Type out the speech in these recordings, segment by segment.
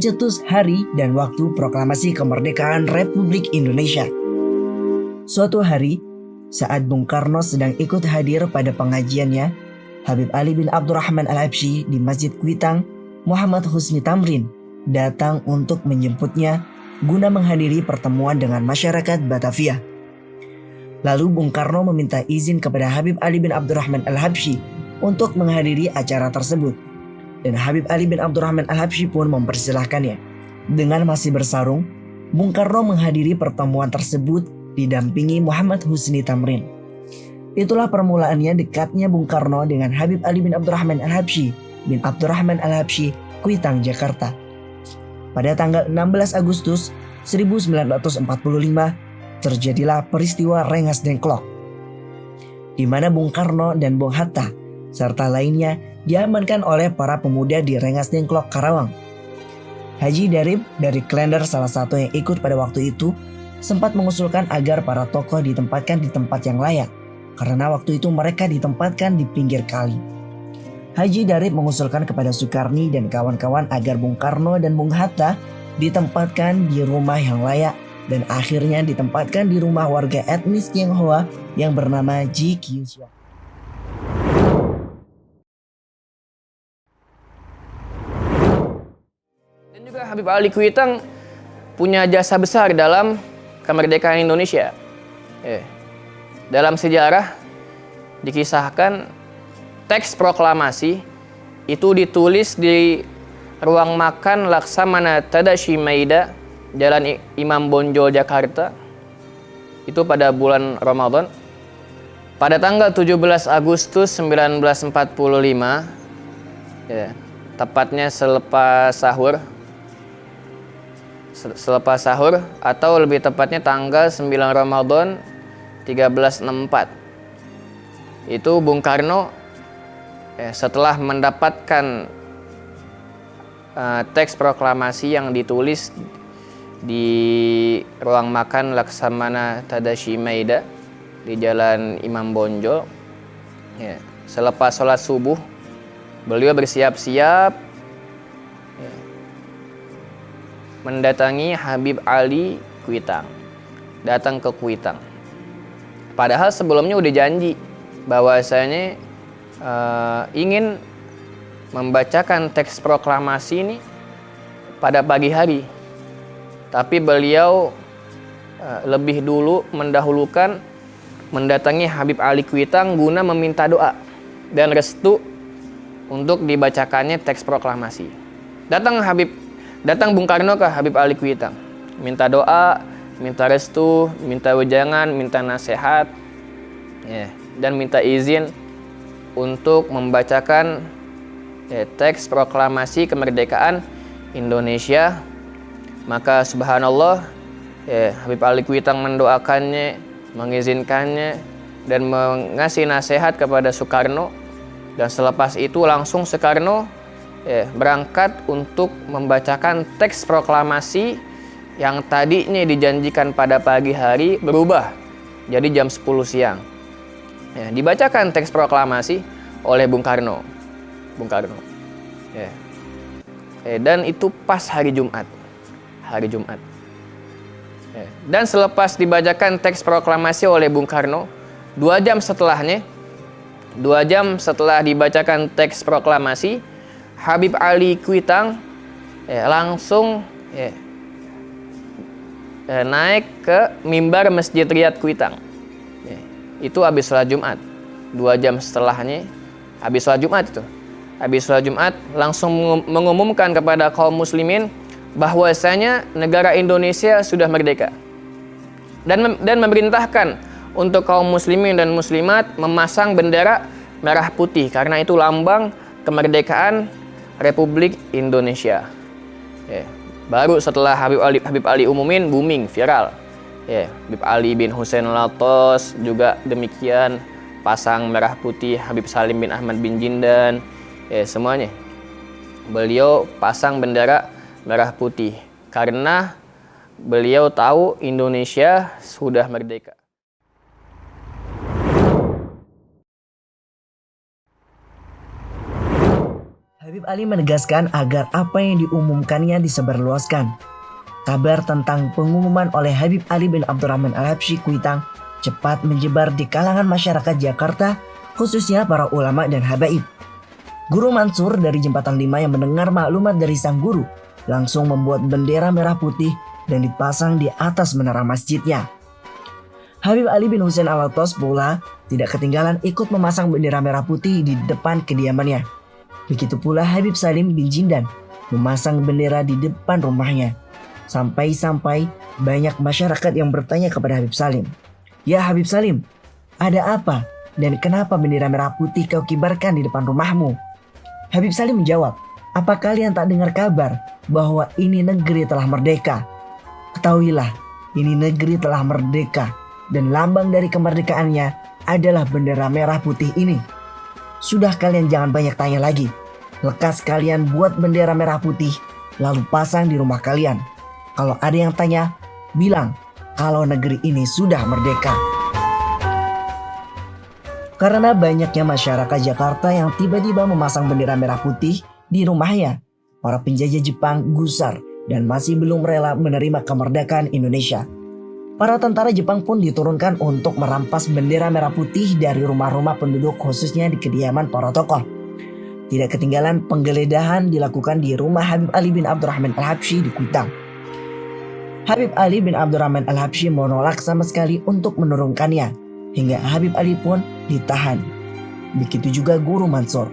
mencetus hari dan waktu proklamasi kemerdekaan Republik Indonesia. Suatu hari, saat Bung Karno sedang ikut hadir pada pengajiannya, Habib Ali bin Abdurrahman Al-Habsyi di Masjid Kuitang, Muhammad Husni Tamrin datang untuk menjemputnya guna menghadiri pertemuan dengan masyarakat Batavia. Lalu Bung Karno meminta izin kepada Habib Ali bin Abdurrahman Al-Habsyi untuk menghadiri acara tersebut. Dan Habib Ali bin Abdurrahman Al-Habsyi pun mempersilahkannya. Dengan masih bersarung, Bung Karno menghadiri pertemuan tersebut didampingi Muhammad Husni Tamrin. Itulah permulaannya dekatnya Bung Karno dengan Habib Ali bin Abdurrahman Al-Habsyi bin Abdurrahman Al-Habsyi, Kuitang, Jakarta. Pada tanggal 16 Agustus 1945 terjadilah peristiwa Rengas Dengklok, di mana Bung Karno dan Bung Hatta serta lainnya diamankan oleh para pemuda di Rengas Dengklok, Karawang. Haji Darib dari Klender, salah satu yang ikut pada waktu itu, sempat mengusulkan agar para tokoh ditempatkan di tempat yang layak, karena waktu itu mereka ditempatkan di pinggir kali. Haji Darib mengusulkan kepada Sukarni dan kawan-kawan agar Bung Karno dan Bung Hatta ditempatkan di rumah yang layak, dan akhirnya ditempatkan di rumah warga etnis Tionghoa yang bernama Ji Kyusya. Dan juga Habib Ali Kuitang punya jasa besar dalam kemerdekaan Indonesia. Dalam sejarah dikisahkan teks proklamasi itu ditulis di ruang makan Laksamana Tadashi Maeda, Jalan Imam Bonjol, Jakarta. Itu pada bulan Ramadan. Pada tanggal 17 Agustus 1945, tepatnya selepas sahur atau lebih tepatnya tanggal 9 Ramadan 1364. Itu Bung Karno setelah mendapatkan teks proklamasi yang ditulis di ruang makan Laksamana Tadashi Maeda di Jalan Imam Bonjol, selepas sholat subuh beliau bersiap-siap mendatangi Habib Ali Kuitang, datang ke Kuitang. Padahal sebelumnya udah janji bahwasanya ingin membacakan teks proklamasi ini pada pagi hari. Tapi beliau lebih dulu mendahulukan mendatangi Habib Ali Kuitang guna meminta doa dan restu untuk dibacakannya teks proklamasi. Datang Bung Karno ke Habib Ali Kuitang, minta doa, minta restu, minta wejangan, minta nasihat, dan minta izin untuk membacakan teks proklamasi kemerdekaan Indonesia. Maka subhanallah, Habib Ali Kuitang mendoakannya, mengizinkannya, dan mengasih nasihat kepada Soekarno. Dan selepas itu langsung Soekarno berangkat untuk membacakan teks proklamasi yang tadinya dijanjikan pada pagi hari berubah jadi jam 10 siang. Dibacakan teks proklamasi oleh Bung Karno. Dan itu pas hari Jumat. Dan selepas dibacakan teks proklamasi oleh Bung Karno, 2 jam setelah dibacakan teks proklamasi, Habib Ali Kuitang langsung naik ke mimbar Masjid Riyad Kuitang. Itu habis sholat Jumat. 2 jam setelahnya habis sholat Jumat langsung mengumumkan kepada kaum muslimin bahwasanya negara Indonesia sudah merdeka, dan memerintahkan untuk kaum muslimin dan muslimat memasang bendera merah putih karena itu lambang kemerdekaan Republik Indonesia. Baru setelah Habib Ali umumin, booming, viral. Habib Ali bin Hussein Latos juga demikian, pasang merah putih. Habib Salim bin Ahmad bin Jindan, semuanya beliau pasang bendera merah putih karena beliau tahu Indonesia sudah merdeka. Habib Ali menegaskan agar apa yang diumumkannya disebarluaskan. Kabar tentang pengumuman oleh Habib Ali bin Abdurrahman Al-Habsyi Kuitang cepat menyebar di kalangan masyarakat Jakarta, khususnya para ulama dan habaib. Guru Mansur dari Jembatan 5 yang mendengar maklumat dari sang guru langsung membuat bendera merah putih dan dipasang di atas menara masjidnya. Habib Ali bin Husain Alatas pula tidak ketinggalan ikut memasang bendera merah putih di depan kediamannya. Begitu pula Habib Salim bin Jindan memasang bendera di depan rumahnya. Sampai-sampai banyak masyarakat yang bertanya kepada Habib Salim, "Ya Habib Salim, ada apa dan kenapa bendera merah putih kau kibarkan di depan rumahmu?" Habib Salim menjawab, "Apa kalian tak dengar kabar bahwa ini negeri telah merdeka? Ketahuilah, ini negeri telah merdeka dan lambang dari kemerdekaannya adalah bendera merah putih ini. Sudah kalian jangan banyak tanya lagi. Lekas kalian buat bendera merah putih lalu pasang di rumah kalian. Kalau ada yang tanya, bilang kalau negeri ini sudah merdeka." Karena banyaknya masyarakat Jakarta yang tiba-tiba memasang bendera merah putih di rumahnya, para penjajah Jepang gusar dan masih belum rela menerima kemerdekaan Indonesia. Para tentara Jepang pun diturunkan untuk merampas bendera merah putih dari rumah-rumah penduduk, khususnya di kediaman para tokoh. Tidak ketinggalan penggeledahan dilakukan di rumah Habib Ali bin Abdurrahman Al-Habsyi di Kuitang. Habib Ali bin Abdurrahman Al-Habsyi menolak sama sekali untuk menurunkannya, hingga Habib Ali pun ditahan. Begitu juga Guru Mansur.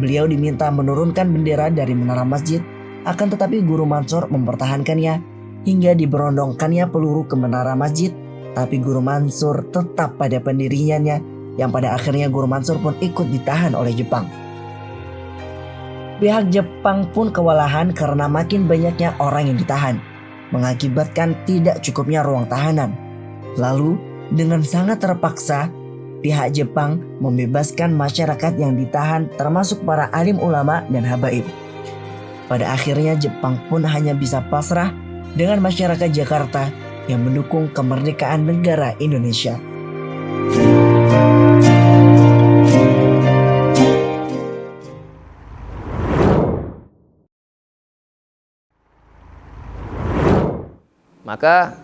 Beliau diminta menurunkan bendera dari menara masjid, akan tetapi Guru Mansur mempertahankannya hingga diberondongkannya peluru ke menara masjid. Tapi Guru Mansur tetap pada pendiriannya, yang pada akhirnya Guru Mansur pun ikut ditahan oleh Jepang. Pihak Jepang pun kewalahan karena makin banyaknya orang yang ditahan, mengakibatkan tidak cukupnya ruang tahanan. Lalu dengan sangat terpaksa, pihak Jepang membebaskan masyarakat yang ditahan, termasuk para alim ulama dan habaib. Pada akhirnya Jepang pun hanya bisa pasrah dengan masyarakat Jakarta yang mendukung kemerdekaan negara Indonesia. Maka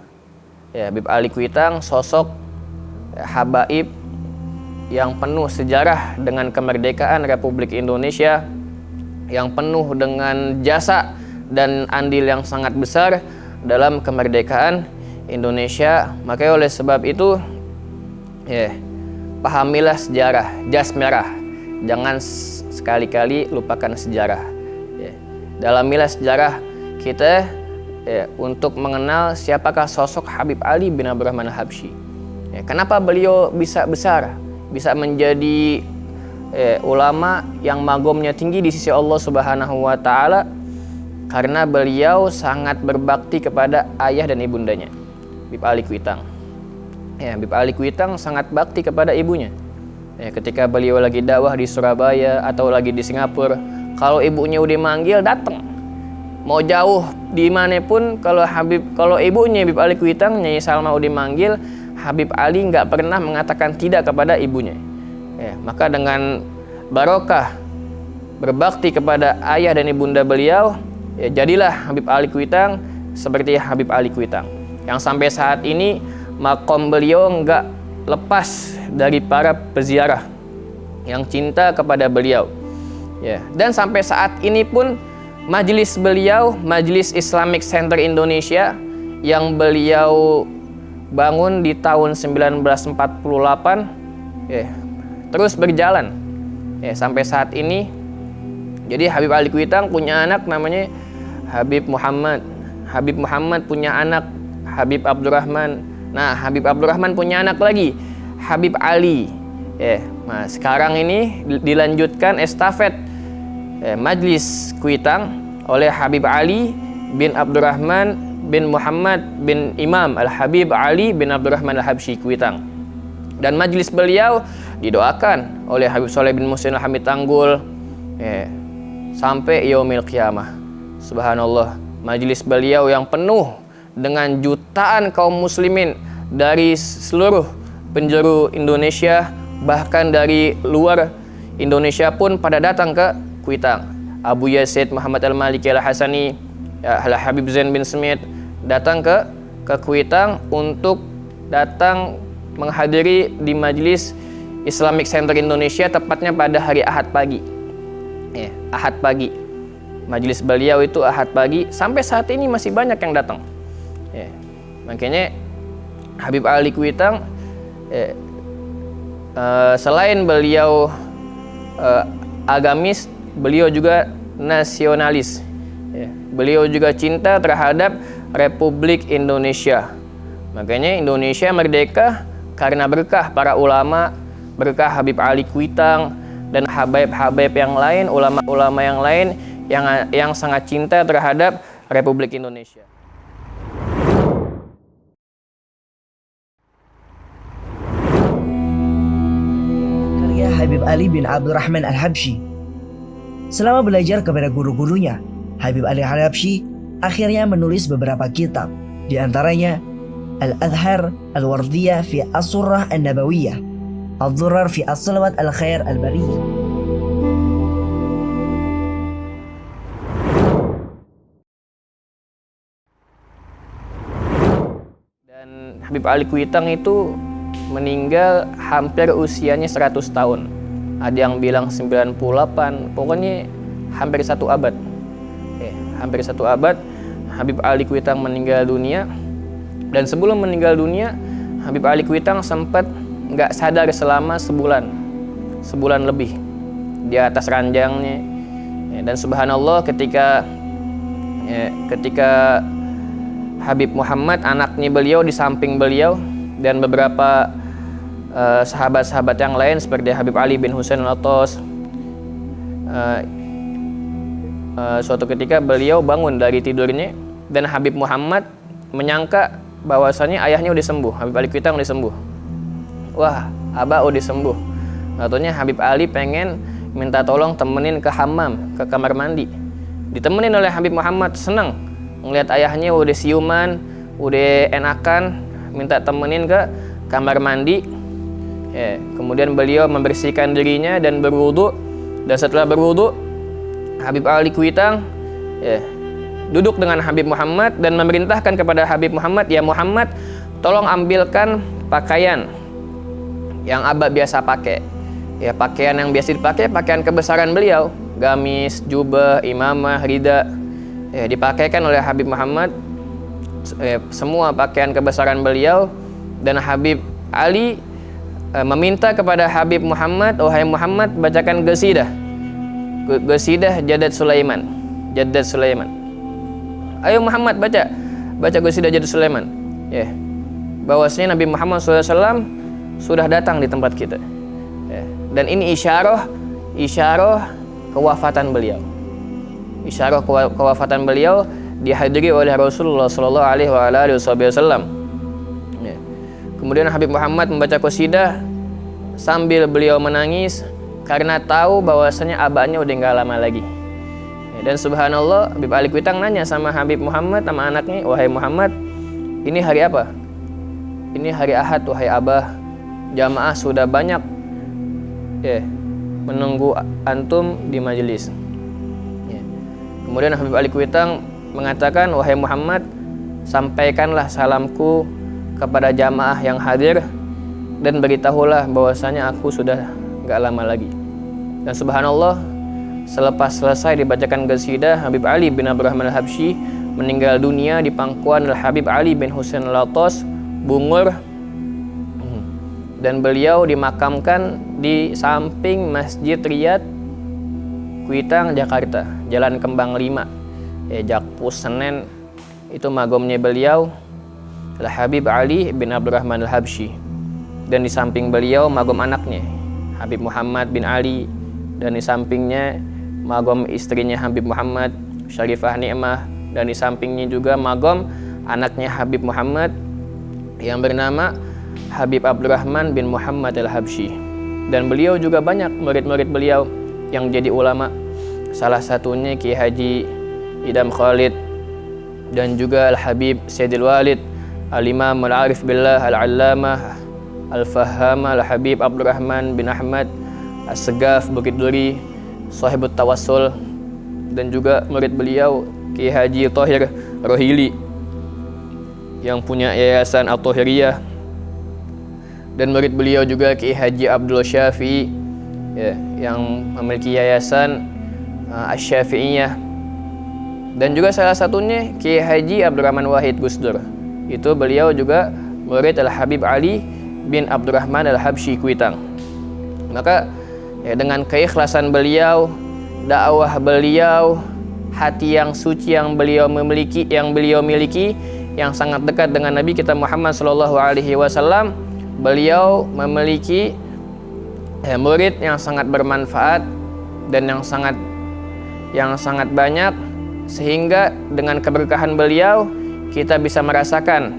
Habib Ali Kuitang sosok habaib yang penuh sejarah dengan kemerdekaan Republik Indonesia, yang penuh dengan jasa dan andil yang sangat besar dalam kemerdekaan Indonesia. Makanya oleh sebab itu pahamilah sejarah, jas merah, jangan sekali-kali lupakan sejarah. Dalamilah sejarah kita untuk mengenal siapakah sosok Habib Ali bin Abdurrahman Al-Habsyi. Kenapa beliau bisa besar, bisa menjadi ulama yang magomnya tinggi di sisi Allah Subhanahu wa Ta'ala? Karena beliau sangat berbakti kepada ayah dan ibundanya, Habib Ali Kuitang. Habib Ali Kuitang sangat bakti kepada ibunya. Ketika beliau lagi dakwah di Surabaya atau lagi di Singapura, kalau ibunya udah manggil datang. Mau jauh dimanapun, kalau ibunya Habib Ali Kuitang, Nyai Salma udah manggil, Habib Ali nggak pernah mengatakan tidak kepada ibunya. Maka dengan barokah berbakti kepada ayah dan ibunda beliau, jadilah Habib Ali Kuitang seperti Habib Ali Kuitang, yang sampai saat ini makom beliau nggak lepas dari para peziarah yang cinta kepada beliau. Dan sampai saat ini pun majelis beliau, Majelis Islamic Center Indonesia yang beliau bangun di tahun 1948, terus berjalan sampai saat ini. Jadi Habib Ali Kuitang punya anak namanya Habib Muhammad. Habib Muhammad punya anak Habib Abdurrahman. Nah, Habib Abdurrahman punya anak lagi, Habib Ali. Nah, sekarang ini dilanjutkan estafet Majlis Kuitang oleh Habib Ali bin Abdurrahman bin Muhammad bin Imam Al-Habib Ali bin Abdurrahman Al-Habsyi Kuitang. Dan majlis beliau didoakan oleh Habib Soleh bin Muhsin Al-Hamid Tanggul sampai yaumil qiyamah. Subhanallah, majlis beliau yang penuh dengan jutaan kaum muslimin dari seluruh penjuru Indonesia, bahkan dari luar Indonesia pun pada datang ke Kuitang. Abu Yazid Muhammad Al-Maliki Al-Hasani, Al-Habib Zain bin Smith datang ke Kuitang untuk datang menghadiri di Majelis Islamic Center Indonesia, tepatnya pada hari Ahad pagi. Ya, Ahad pagi. Majelis beliau itu Ahad pagi, sampai saat ini masih banyak yang datang. Ya, makanya Habib Ali Kuitang selain beliau agamis, beliau juga nasionalis. Ya, beliau juga cinta terhadap Republik Indonesia. Makanya Indonesia merdeka karena berkah para ulama, berkah Habib Ali Kuitang dan habaib-habaib yang lain, ulama-ulama yang lain yang sangat cinta terhadap Republik Indonesia. Karya Habib Ali bin Abdurrahman Al-Habsyi. Selama belajar kepada guru-gurunya, Habib Ali Al-Habsyi akhirnya menulis beberapa kitab, di antaranya Al-Adhar Al-Wardiyah fi As-Surrah An-Nabawiyah, Al-Dhurar fi As-Salawat Al-Khair Al-Bariyah. Dan Habib Ali Kuitang itu meninggal hampir usianya 100 tahun. Ada yang bilang 98, pokoknya hampir 1 abad. Hampir 1 abad Habib Ali Kuitang meninggal dunia. Dan sebelum meninggal dunia, Habib Ali Kuitang sempat nggak sadar selama sebulan lebih di atas ranjangnya. Dan subhanallah ketika Habib Muhammad, anaknya beliau, di samping beliau, dan beberapa sahabat-sahabat yang lain seperti Habib Ali bin Husain Al-Attas, suatu ketika beliau bangun dari tidurnya dan Habib Muhammad menyangka bahwasanya ayahnya udah sembuh, Habib Ali Kuitang udah sembuh. Wah, abah udah sembuh. Katanya Habib Ali pengen minta tolong temenin ke hammam, ke kamar mandi. Ditemenin oleh Habib Muhammad, senang ngelihat ayahnya udah siuman, udah enakan, minta temenin ke kamar mandi. Kemudian beliau membersihkan dirinya dan berwudu. Dan setelah berwudu, Habib Ali Kuitang duduk dengan Habib Muhammad dan memerintahkan kepada Habib Muhammad, ya Muhammad, tolong ambilkan pakaian yang abah biasa pakai. Ya, pakaian yang biasa dipakai, pakaian kebesaran beliau, gamis, jubah, imamah, rida. Dipakaikan oleh Habib Muhammad semua pakaian kebesaran beliau. Dan Habib Ali meminta kepada Habib Muhammad, wahai Muhammad, bacakan qasidah Jaddad Sulaiman. Ayo Muhammad, baca qasidah Jaddad Sulaiman. Bahwasanya Nabi Muhammad SAW sudah datang di tempat kita. Dan ini isyarah kewafatan beliau. Isyarah kewafatan beliau dihadiri oleh Rasulullah Sallallahu Alaihi Wasallam. Kemudian Habib Muhammad membaca qasidah sambil beliau menangis karena tahu bahwasanya abahnya udah nggak lama lagi. Dan subhanallah, Habib Ali Kuitang nanya sama Habib Muhammad, sama anaknya, wahai Muhammad, ini hari apa? Ini hari Ahad, wahai abah. Jamaah sudah banyak menunggu antum di majelis. Kemudian Habib Ali Kuitang mengatakan, wahai Muhammad, sampaikanlah salamku kepada jamaah yang hadir dan beritahulah bahwasanya aku sudah nggak lama lagi. Dan subhanallah, selepas selesai dibacakan qasidah, Habib Ali bin Abdurrahman Al-Habsyi meninggal dunia di pangkuan Al-Habib Ali bin Husain Al-Attas, Bungur. Dan beliau dimakamkan di samping Masjid Riyad Kuitang, Jakarta, Jalan Kembang 5, Jakpus, Senen. Itu magomnya beliau, Al-Habib Ali bin Abdurrahman Al-Habsyi. Dan di samping beliau magom anaknya, Habib Muhammad bin Ali. Dan di sampingnya magom istrinya Habib Muhammad, Syarifah Ni'mah. Dan di sampingnya juga magom anaknya Habib Muhammad yang bernama Habib Abdurrahman bin Muhammad Al-Habsyi. Dan beliau juga banyak murid-murid beliau yang jadi ulama. Salah satunya Ki Haji Idam Khalid, dan juga Al-Habib Sayyidil Walid, Al-Imam Al-Arif Billah Al-Allamah Al-Fahhama Al-Habib Abdurrahman bin Ahmad As-Segaf Bukit Duri, Sahibut Tawassul. dan juga murid beliau Kiai Haji Thohir Rohili yang punya yayasan At-Thohiriyah, dan murid beliau juga Kiai Haji Abdul Syafi'i ya, yang memiliki yayasan Asy-Syafi'iyah, dan juga salah satunya Kiai Haji Abdurrahman Wahid Gusdur. Itu beliau juga murid Al-Habib Ali bin Abdurrahman Al-Habsyi Kuitang. Maka ya, dengan keikhlasan beliau, dakwah beliau, hati yang suci yang beliau miliki, yang sangat dekat dengan Nabi kita Muhammad SAW, beliau memiliki murid yang sangat bermanfaat dan yang sangat banyak, sehingga dengan keberkahan beliau kita bisa merasakan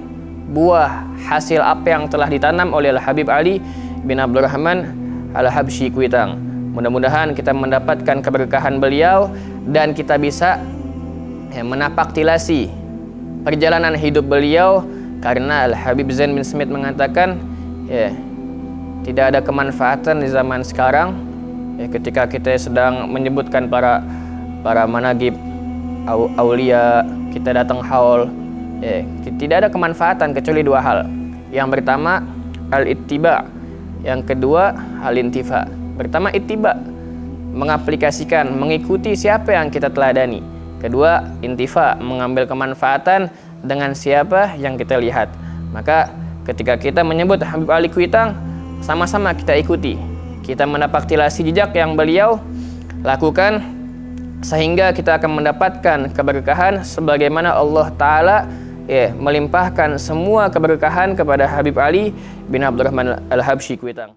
buah hasil apa yang telah ditanam oleh Al-Habib Ali bin Abdurrahman Al-Habsyi Kuitang. Mudah-mudahan kita mendapatkan keberkahan beliau dan kita bisa menapak tilasi perjalanan hidup beliau, karena Al-Habib Zain bin Smith mengatakan tidak ada kemanfaatan di zaman sekarang ketika kita sedang menyebutkan para managib aulia, kita datang haul, tidak ada kemanfaatan kecuali dua hal. Yang pertama al-ittiba, yang kedua al-intifa. Pertama ittiba, mengaplikasikan, mengikuti siapa yang kita teladani. Kedua intifa, mengambil kemanfaatan dengan siapa yang kita lihat. Maka ketika kita menyebut Habib Ali Kuitang, sama-sama kita ikuti, kita menapaktilasi jejak yang beliau lakukan, sehingga kita akan mendapatkan keberkahan sebagaimana Allah Ta'ala melimpahkan semua keberkahan kepada Habib Ali bin Abdurrahman Al-Habsyi Kuitang.